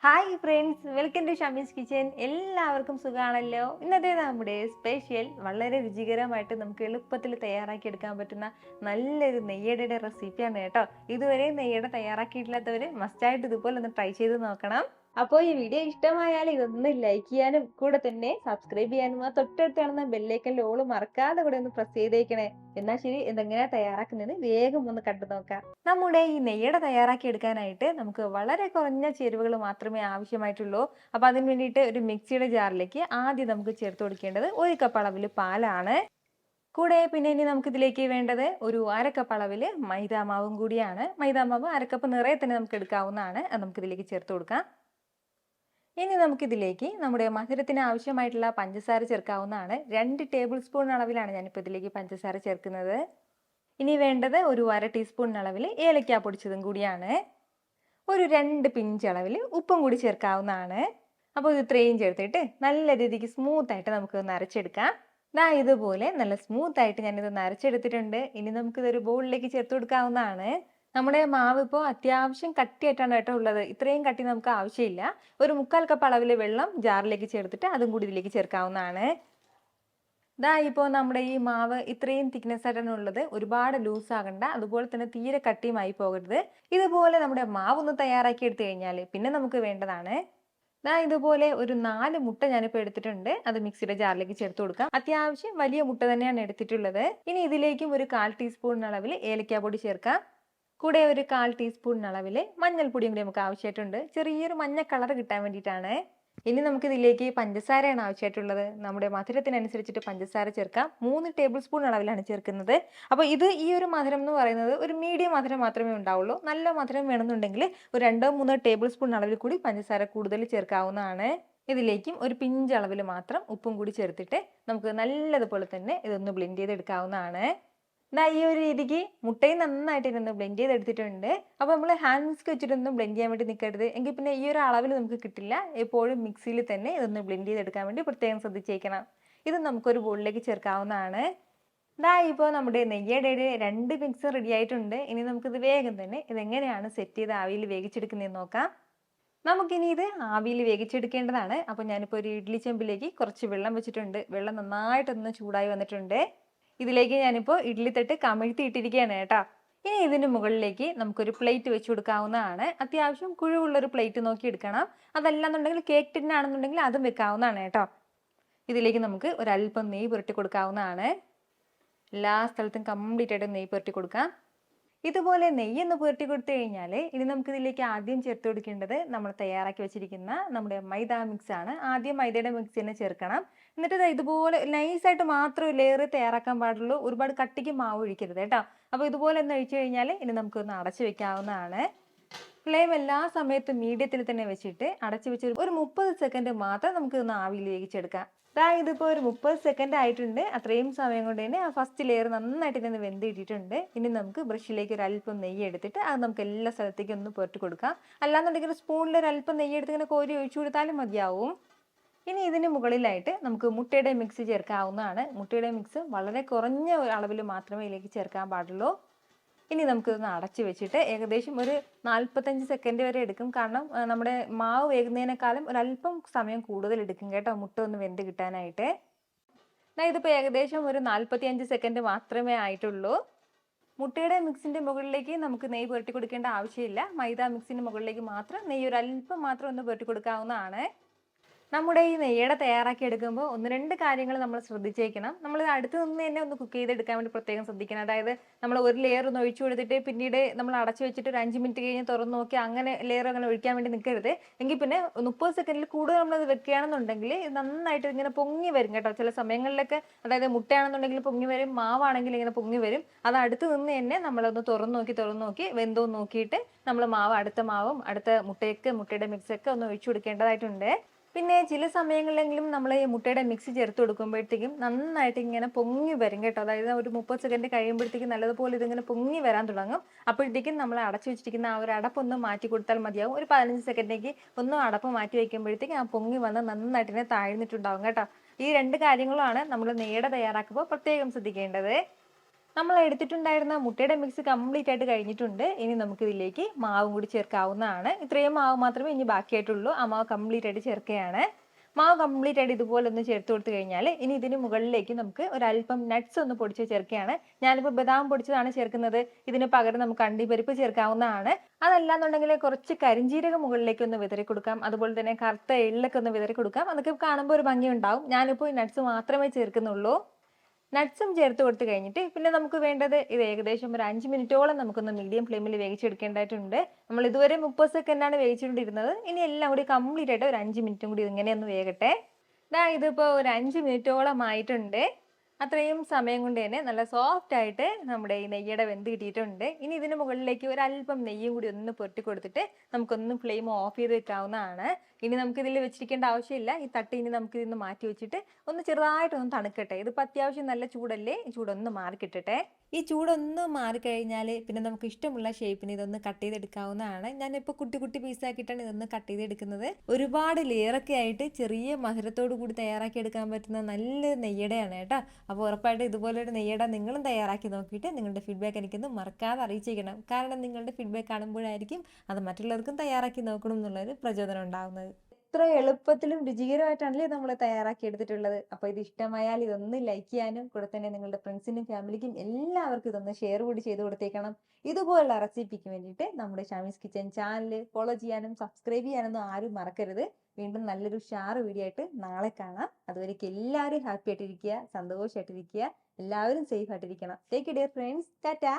Hi friends, welcome to Shamees kitchen. എല്ലാവർക്കും സുഖമാണല്ലോ. ഇന്നത്തെ നമ്മുടെ സ്പെഷ്യൽ വളരെ രുചികരമായിട്ട് നമുക്ക് എളുപ്പത്തിൽ തയ്യാറാക്കി എടുക്കാൻ പറ്റുന്ന നല്ലൊരു നെയ്യടയുടെ റെസിപ്പിയാണ് കേട്ടോ. ഇതുവരെ നെയ്യട തയ്യാറാക്കിയിട്ടില്ലാത്തവർ മസ്റ്റായിട്ട് ഇതുപോലെ ഒന്ന് ട്രൈ ചെയ്ത് നോക്കണം. അപ്പോൾ ഈ വീഡിയോ ഇഷ്ടമായാൽ ഇതൊന്ന് ലൈക്ക് ചെയ്യാനും കൂടെ തന്നെ സബ്സ്ക്രൈബ് ചെയ്യാനും ആ തൊട്ടടുത്ത് കാണുന്ന ബെല്ലൈക്കനിൽ ഓള് മറക്കാതെ കൂടെ ഒന്ന് പ്രസ് ചെയ്തേക്കണേ. എന്നാൽ ശരി, ഇതെങ്ങനെയാ തയ്യാറാക്കുന്നത് വേഗം ഒന്ന് കണ്ടു നോക്കാം. നമ്മുടെ ഈ നെയ്യട തയ്യാറാക്കി എടുക്കാനായിട്ട് നമുക്ക് വളരെ കുറഞ്ഞ ചേരുവകൾ മാത്രമേ ആവശ്യമായിട്ടുള്ളൂ. അപ്പോൾ അതിന് വേണ്ടിയിട്ട് ഒരു മിക്സിയുടെ ജാറിലേക്ക് ആദ്യം നമുക്ക് ചേർത്ത് കൊടുക്കേണ്ടത് 1 കപ്പ് അളവിൽ പാലാണ്. കൂടെ പിന്നെ ഇനി നമുക്ക് ഇതിലേക്ക് വേണ്ടത് ഒരു 1/2 കപ്പ് അളവിൽ മൈദാമാവും കൂടിയാണ്. മൈദാമാവ് 1/2 കപ്പ് നിറയെ തന്നെ നമുക്ക് എടുക്കാവുന്നതാണ്. അത് നമുക്ക് ഇതിലേക്ക് ചേർത്ത് കൊടുക്കാം. ഇനി നമുക്കിതിലേക്ക് നമ്മുടെ മധുരത്തിന് ആവശ്യമായിട്ടുള്ള പഞ്ചസാര ചേർക്കാവുന്നതാണ്. 2 ടേബിൾ സ്പൂൺ അളവിലാണ് ഞാനിപ്പോൾ ഇതിലേക്ക് പഞ്ചസാര ചേർക്കുന്നത്. ഇനി വേണ്ടത് ഒരു 1/2 ടീസ്പൂൺ അളവിൽ ഏലക്ക പൊടിച്ചതും കൂടിയാണ്. ഒരു 2 പിഞ്ച് അളവിൽ ഉപ്പും കൂടി ചേർക്കാവുന്നതാണ്. അപ്പോൾ ഇത് ഇത്രയും ചേർത്തിട്ട് നല്ല രീതിക്ക് സ്മൂത്തായിട്ട് നമുക്ക് അരച്ചെടുക്കാം. ദാ ഇതുപോലെ നല്ല സ്മൂത്തായിട്ട് ഞാനിത് അരച്ചെടുത്തിട്ടുണ്ട്. ഇനി നമുക്കിതൊരു ബൗളിലേക്ക് ചേർത്ത് കൊടുക്കാവുന്നതാണ്. നമ്മുടെ മാവ് ഇപ്പോൾ അത്യാവശ്യം കട്ടിയായിട്ടാണ് കേട്ടോ ഉള്ളത്. ഇത്രയും കട്ടി നമുക്ക് ആവശ്യമില്ല. ഒരു 3/4 കപ്പ് അളവിൽ വെള്ളം ജാറിലേക്ക് ചേർത്തിട്ട് അതും കൂടി ഇതിലേക്ക് ചേർക്കാവുന്നതാണ്. ദാ ഇപ്പോൾ നമ്മുടെ ഈ മാവ് ഇത്രയും തിക്നെസ് ആയിട്ടാണ് ഉള്ളത്. ഒരുപാട് ലൂസ് ആകണ്ട, അതുപോലെ തന്നെ തീരെ കട്ടിയുമായി പോകരുത്. ഇതുപോലെ നമ്മുടെ മാവ് ഒന്ന് തയ്യാറാക്കി എടുത്തു കഴിഞ്ഞാൽ പിന്നെ നമുക്ക് വേണ്ടതാണ് ദാ ഇതുപോലെ ഒരു 4 മുട്ട ഞാനിപ്പോൾ എടുത്തിട്ടുണ്ട്. അത് മിക്സിയുടെ ജാറിലേക്ക് ചേർത്ത് കൊടുക്കാം. അത്യാവശ്യം വലിയ മുട്ട തന്നെയാണ് എടുത്തിട്ടുള്ളത്. ഇനി ഇതിലേക്കും ഒരു 1/4 ടീസ്പൂൺ അളവിൽ ഏലക്കാപ്പൊടി ചേർക്കാം. കൂടെ ഒരു 1/4 ടീസ്പൂൺ അളവിൽ മഞ്ഞൾപ്പൊടിയും കൂടി നമുക്ക് ആവശ്യമായിട്ടുണ്ട്. ചെറിയൊരു മഞ്ഞ കളർ കിട്ടാൻ വേണ്ടിയിട്ടാണ്. ഇനി നമുക്ക് ഇതിലേക്ക് പഞ്ചസാരയാണ് ആവശ്യമായിട്ടുള്ളത്. നമ്മുടെ മധുരത്തിനനുസരിച്ചിട്ട് പഞ്ചസാര ചേർക്കാം. 3 ടേബിൾ സ്പൂൺ അളവിലാണ് ചേർക്കുന്നത്. അപ്പോൾ ഈ ഒരു മധുരം എന്ന് പറയുന്നത് ഒരു മീഡിയം മധുരം മാത്രമേ ഉണ്ടാവുള്ളൂ. നല്ല മധുരം വേണമെന്നുണ്ടെങ്കിൽ ഒരു 2-3 ടേബിൾ സ്പൂൺ അളവിൽ കൂടി പഞ്ചസാര കൂടുതൽ ചേർക്കാവുന്നതാണ്. ഇതിലേക്കും ഒരു പിഞ്ച് അളവിൽ മാത്രം ഉപ്പും കൂടി ചേർത്തിട്ട് നമുക്ക് നല്ലതുപോലെ തന്നെ ഇതൊന്ന് ബ്ലെൻഡ് ചെയ്തെടുക്കാവുന്നതാണ്. ദാ ഈ ഒരു രീതിക്ക് മുട്ടയും നന്നായിട്ട് ഇതൊന്ന് ബ്ലെൻഡ് ചെയ്തെടുത്തിട്ടുണ്ട്. അപ്പോൾ നമ്മൾ ഹാൻഡ് വിസ്ക് വെച്ചിട്ടൊന്നും ബ്ലെൻഡ് ചെയ്യാൻ വേണ്ടി നിൽക്കരുത്. എങ്കിൽ പിന്നെ ഈ ഒരു അളവിൽ നമുക്ക് കിട്ടില്ല. എപ്പോഴും മിക്സിയിൽ തന്നെ ഇതൊന്ന് ബ്ലെൻഡ് ചെയ്തെടുക്കാൻ വേണ്ടി പ്രത്യേകം ശ്രദ്ധിച്ചേക്കണം. ഇത് നമുക്കൊരു ബോളിലേക്ക് ചേർക്കാവുന്നതാണ്. ദാ ഇപ്പോൾ നമ്മുടെ നെയ്യടയുടെ 2 മിക്സ് റെഡി ആയിട്ടുണ്ട്. ഇനി നമുക്കിത് വേഗം തന്നെ ഇതെങ്ങനെയാണ് സെറ്റ് ചെയ്ത് ആവിയിൽ വേവിച്ചെടുക്കുന്നതെന്ന് നോക്കാം. നമുക്കിനി ഇത് ആവിയിൽ വേവിച്ചെടുക്കേണ്ടതാണ്. അപ്പോൾ ഞാനിപ്പോൾ ഒരു ഇഡ്ഡലി ചെമ്പിലേക്ക് കുറച്ച് വെള്ളം വെച്ചിട്ടുണ്ട്. വെള്ളം നന്നായിട്ടൊന്ന് ചൂടായി വന്നിട്ടുണ്ട്. ഇതിലേക്ക് ഞാനിപ്പോൾ ഇഡ്ഡലി തട്ട് കമിഴ്ത്തി ഇട്ടിരിക്കുകയാണ് കേട്ടോ. ഇനി ഇതിന് മുകളിലേക്ക് നമുക്കൊരു പ്ലേറ്റ് വെച്ച് കൊടുക്കാവുന്നതാണ്. അത്യാവശ്യം കുഴിവുള്ളൊരു പ്ലേറ്റ് നോക്കി എടുക്കണം. അതല്ലാന്നുണ്ടെങ്കിൽ കേക്ക് ടിന്നാണെന്നുണ്ടെങ്കിൽ അതും വെക്കാവുന്നതാണ് കേട്ടോ. ഇതിലേക്ക് നമുക്ക് ഒരല്പം നെയ്യ് പുരട്ടി കൊടുക്കാവുന്നതാണ്. എല്ലാ സ്ഥലത്തും കംപ്ലീറ്റ് ആയിട്ട് നെയ്യ് പുരട്ടി കൊടുക്കാം. ഇതുപോലെ നെയ്യൊന്ന് പുരട്ടി കൊടുത്തു കഴിഞ്ഞാൽ ഇനി നമുക്കിതിലേക്ക് ആദ്യം ചേർത്ത് കൊടുക്കേണ്ടത് നമ്മൾ തയ്യാറാക്കി വെച്ചിരിക്കുന്ന നമ്മുടെ മൈദ മിക്സ് ആണ്. ആദ്യം മൈദയുടെ മിക്സ് തന്നെ ചേർക്കണം. എന്നിട്ട് ഇതുപോലെ നൈസായിട്ട് മാത്രം ലെയർ തയ്യാറാക്കാൻ പാടുള്ളൂ. ഒരുപാട് കട്ടിക്ക് മാവ് ഒഴിക്കരുത് കേട്ടോ. അപ്പോൾ ഇതുപോലെ ഒന്ന് ഒഴിച്ചു കഴിഞ്ഞാൽ ഇനി നമുക്കൊന്ന് അടച്ചു വെക്കാവുന്നതാണ്. ഫ്ലെയിം എല്ലാ സമയത്തും മീഡിയത്തിൽ തന്നെ വെച്ചിട്ട് അടച്ചു വെച്ച് ഒരു 30 സെക്കൻഡ് മാത്രം നമുക്ക് ഒന്ന് ആവിയിൽ വേവിച്ചെടുക്കാം. ഇതിപ്പോൾ ഒരു 30 സെക്കൻഡ് ആയിട്ടുണ്ട്. അത്രയും സമയം കൊണ്ട് തന്നെ ആ ഫസ്റ്റ് ലെയർ നന്നായിട്ട് ഇതിന് വെന്തിട്ടിട്ടുണ്ട്. ഇനി നമുക്ക് ബ്രഷിലേക്ക് ഒരു അല്പം നെയ്യ് എടുത്തിട്ട് അത് നമുക്ക് എല്ലാ സ്ഥലത്തേക്കും ഒന്ന് പുരട്ടി കൊടുക്കാം. അല്ലാന്നുണ്ടെങ്കിൽ സ്പൂണിൽ ഒരു അല്പം നെയ്യ് എടുത്ത് ഇങ്ങനെ കോരി ഒഴിച്ചു കൊടുത്താലും മതിയാവും. ഇനി ഇതിന് മുകളിലായിട്ട് നമുക്ക് മുട്ടയുടെ മിക്സ് ചേർക്കാവുന്നതാണ്. മുട്ടയുടെ മിക്സ് വളരെ കുറഞ്ഞ അളവിൽ മാത്രമേ ഇതിലേക്ക് ചേർക്കാൻ പാടുള്ളൂ. ഇനി നമുക്കിതൊന്ന് അടച്ചു വെച്ചിട്ട് ഏകദേശം ഒരു 45 സെക്കൻഡ് വരെ എടുക്കും. കാരണം നമ്മുടെ മാവ് വേകുന്നതിനേക്കാളും ഒരല്പം സമയം കൂടുതൽ എടുക്കും കേട്ടോ മുട്ട ഒന്ന് വെന്ത് കിട്ടാനായിട്ട്. ഇതിപ്പോൾ ഏകദേശം ഒരു 45 സെക്കൻഡ് മാത്രമേ ആയിട്ടുള്ളൂ. മുട്ടയുടെ മിക്സിൻ്റെ മുകളിലേക്ക് നമുക്ക് നെയ്യ് പുരട്ടി കൊടുക്കേണ്ട ആവശ്യമില്ല. മൈദ മിക്സിൻ്റെ മുകളിലേക്ക് മാത്രം നെയ്യ് ഒരല്പം മാത്രം ഒന്ന് പുരട്ടി കൊടുക്കാവുന്നതാണ്. നമ്മുടെ ഈ നെയ്യട തയ്യാറാക്കി എടുക്കുമ്പോൾ 1-2 കാര്യങ്ങൾ നമ്മൾ ശ്രദ്ധിച്ചേക്കണം. നമ്മൾ അടുത്ത് നിന്ന് തന്നെ ഒന്ന് കുക്ക് ചെയ്തെടുക്കാൻ വേണ്ടി പ്രത്യേകം ശ്രദ്ധിക്കണം. അതായത് നമ്മൾ ഒരു ലെയർ ഒന്ന് ഒഴിച്ചു കൊടുത്തിട്ട് പിന്നീട് നമ്മൾ അടച്ചു വെച്ചിട്ട് ഒരു 5 മിനിറ്റ് കഴിഞ്ഞ് തുറന്ന് നോക്കി അങ്ങനെ ലെയർ അങ്ങനെ ഒഴിക്കാൻ വേണ്ടി നിൽക്കരുത്. എങ്കിൽ പിന്നെ 30 സെക്കൻഡിൽ കൂടുതൽ നമ്മളത് വെക്കുകയാണെന്നുണ്ടെങ്കിൽ ഇത് നന്നായിട്ട് ഇങ്ങനെ പൊങ്ങി വരും കേട്ടോ. ചില സമയങ്ങളിലൊക്കെ അതായത് മുട്ടയാണെന്നുണ്ടെങ്കിൽ പൊങ്ങി വരും, മാവാണെങ്കിൽ ഇങ്ങനെ പൊങ്ങി വരും. അത് അടുത്ത് നിന്ന് തന്നെ നമ്മളൊന്ന് തുറന്ന് നോക്കി വെന്തോ നോക്കിയിട്ട് നമ്മൾ അടുത്ത മാവും അടുത്ത മുട്ടയുടെ മിക്സൊക്കെ ഒന്ന് ഒഴിച്ചു കൊടുക്കേണ്ടതായിട്ടുണ്ട്. പിന്നെ ചില സമയങ്ങളിലെങ്കിലും നമ്മൾ ഈ മുട്ടയുടെ മിക്സ് ചേർത്ത് കൊടുക്കുമ്പോഴത്തേക്കും നന്നായിട്ട് ഇങ്ങനെ പൊങ്ങി വരും കേട്ടോ. അതായത് ഒരു 30 സെക്കൻഡ് കഴിയുമ്പോഴത്തേക്കും നല്ലതുപോലെ ഇതിങ്ങനെ പൊങ്ങി വരാൻ തുടങ്ങും. അപ്പോഴത്തേക്കും നമ്മൾ അടച്ചു വെച്ചിരിക്കുന്ന ആ ഒരു അടപ്പൊന്ന് മാറ്റി കൊടുത്താൽ മതിയാവും. ഒരു 15 സെക്കൻഡിലേക്ക് ഒന്ന് അടപ്പ് മാറ്റി വയ്ക്കുമ്പോഴത്തേക്കും ആ പൊങ്ങി വന്ന് നന്നായിട്ട് ഇങ്ങനെ താഴ്ന്നിട്ടുണ്ടാവും കേട്ടോ. ഈ 2 കാര്യങ്ങളാണ് നമ്മൾ നെയ്യട തയ്യാറാക്കുമ്പോൾ പ്രത്യേകം ശ്രദ്ധിക്കേണ്ടത്. നമ്മൾ എടുത്തിട്ടുണ്ടായിരുന്ന മുട്ടയുടെ മിക്സ് കംപ്ലീറ്റ് ആയിട്ട് കഴിഞ്ഞിട്ടുണ്ട്. ഇനി നമുക്ക് ഇതിലേക്ക് മാവും കൂടി ചേർക്കാവുന്നതാണ്. ഇത്രയും മാവ് മാത്രമേ ഇനി ബാക്കിയായിട്ടുള്ളൂ. ആ മാവ് കംപ്ലീറ്റ് ആയിട്ട് ചേർക്കുകയാണ്. മാവ് കംപ്ലീറ്റ് ആയിട്ട് ഇതുപോലെ ഒന്ന് ചേർത്ത് കൊടുത്തു കഴിഞ്ഞാൽ ഇനി ഇതിന് മുകളിലേക്ക് നമുക്ക് ഒരല്പം നട്ട്സ് ഒന്ന് പൊടിച്ച് ചേർക്കുകയാണ്. ഞാനിപ്പോൾ ബദാം പൊടിച്ചതാണ് ചേർക്കുന്നത്. ഇതിന് പകരം നമുക്ക് അണ്ടിപ്പരിപ്പ് ചേർക്കാവുന്നതാണ്. അതല്ലാന്നുണ്ടെങ്കിൽ കുറച്ച് കരിഞ്ജീരകം മുകളിലേക്ക് ഒന്ന് വിതറി കൊടുക്കാം. അതുപോലെ തന്നെ കറുത്ത എള്ളൊക്കെ ഒന്ന് വിതറി കൊടുക്കാം. അതൊക്കെ കാണുമ്പോൾ ഒരു ഭംഗി ഉണ്ടാവും. ഞാനിപ്പോൾ ഈ നട്ട്സ് മാത്രമേ ചേർക്കുന്നുള്ളൂ. നട്ട്സും ചേർത്ത് കൊടുത്ത് കഴിഞ്ഞിട്ട് പിന്നെ നമുക്ക് വേണ്ടത് ഇത് ഏകദേശം ഒരു 5 മിനിറ്റോളം നമുക്കൊന്ന് മീഡിയം ഫ്ലെയിമിൽ വേവിച്ചെടുക്കേണ്ടതായിട്ടുണ്ട്. നമ്മൾ ഇതുവരെ 30 സെക്കൻഡാണ് വേവിച്ചുകൊണ്ടിരുന്നത്. ഇനി എല്ലാം കൂടി കംപ്ലീറ്റ് ആയിട്ട് ഒരു 5 മിനിറ്റും കൂടി ഇങ്ങനെ ഒന്ന് വേകട്ടെ. ഇതിപ്പോൾ ഒരു 5 മിനിറ്റോളം ആയിട്ടുണ്ട്. അത്രയും സമയം കൊണ്ട് തന്നെ നല്ല സോഫ്റ്റ് ആയിട്ട് നമ്മുടെ ഈ നെയ്യുടെ വെന്ത് കിട്ടിയിട്ടുണ്ട്. ഇനി ഇതിന് മുകളിലേക്ക് ഒരല്പം നെയ്യും കൂടി ഒന്ന് പൊട്ടി കൊടുത്തിട്ട് നമുക്കൊന്ന് ഫ്ലെയിം ഓഫ് ചെയ്ത് വെക്കാവുന്നതാണ്. ഇനി നമുക്ക് ഇതിൽ വെച്ചിരിക്കേണ്ട ആവശ്യമില്ല. ഈ തട്ട് ഇനി നമുക്ക് ഇതിന്ന് മാറ്റി വെച്ചിട്ട് ഒന്ന് ചെറുതായിട്ടൊന്ന് തണുക്കട്ടെ. ഇതിപ്പോൾ അത്യാവശ്യം നല്ല ചൂടല്ലേ, ഈ ചൂടൊന്ന് മാറിക്കിട്ടട്ടെ. ഈ ചൂടൊന്ന് മാറിക്കഴിഞ്ഞാൽ പിന്നെ നമുക്ക് ഇഷ്ടമുള്ള ഷേപ്പിന് ഇതൊന്ന് കട്ട് ചെയ്തെടുക്കാവുന്നതാണ്. ഞാനിപ്പോൾ കുട്ടി കുട്ടി പീസാക്കിയിട്ടാണ് ഇതൊന്ന് കട്ട് ചെയ്തെടുക്കുന്നത്. ഒരുപാട് ലെയറൊക്കെ ആയിട്ട് ചെറിയ മധുരത്തോടു കൂടി തയ്യാറാക്കി എടുക്കാൻ പറ്റുന്ന നല്ല നെയ്യടയാണ് കേട്ടോ. അപ്പോൾ ഉറപ്പായിട്ട് ഇതുപോലൊരു നെയ്യട നിങ്ങളും തയ്യാറാക്കി നോക്കിയിട്ട് നിങ്ങളുടെ ഫീഡ്ബാക്ക് എനിക്കൊന്ന് മറക്കാതെ അറിയിച്ചേക്കണം. കാരണം നിങ്ങളുടെ ഫീഡ്ബാക്ക് കാണുമ്പോഴായിരിക്കും അത് മറ്റുള്ളവർക്കും തയ്യാറാക്കി നോക്കണം എന്നുള്ളൊരു പ്രചോദനം ഉണ്ടാകുന്നത്. എത്ര എളുപ്പത്തിലും രുചികരമായിട്ടാണല്ലേ നമ്മൾ തയ്യാറാക്കി എടുത്തിട്ടുള്ളത്. അപ്പോൾ ഇത് ഇഷ്ടമായാൽ ഇതൊന്ന് ലൈക്ക് ചെയ്യാനും കൂടെ തന്നെ നിങ്ങളുടെ ഫ്രണ്ട്സിനും ഫാമിലിക്കും എല്ലാവർക്കും ഇതൊന്ന് ഷെയർ കൂടി ചെയ്ത് കൊടുത്തേക്കണം. ഇതുപോലുള്ള റെസിപ്പിക്ക് വേണ്ടിയിട്ട് നമ്മുടെ ഷാമീസ് കിച്ചൻ ചാനൽ ഫോളോ ചെയ്യാനും സബ്സ്ക്രൈബ് ചെയ്യാനൊന്നും ആരും മറക്കരുത്. വീണ്ടും നല്ലൊരു ഷാർ വീഡിയോ ആയിട്ട് നാളെ കാണാം. അതുവരേക്കും എല്ലാവരും ഹാപ്പി ആയിട്ടിരിക്കുക, സന്തോഷമായിട്ടിരിക്കുക, എല്ലാവരും സേഫ് ആയിട്ടിരിക്കണം. Take care friends. ടാറ്റാ.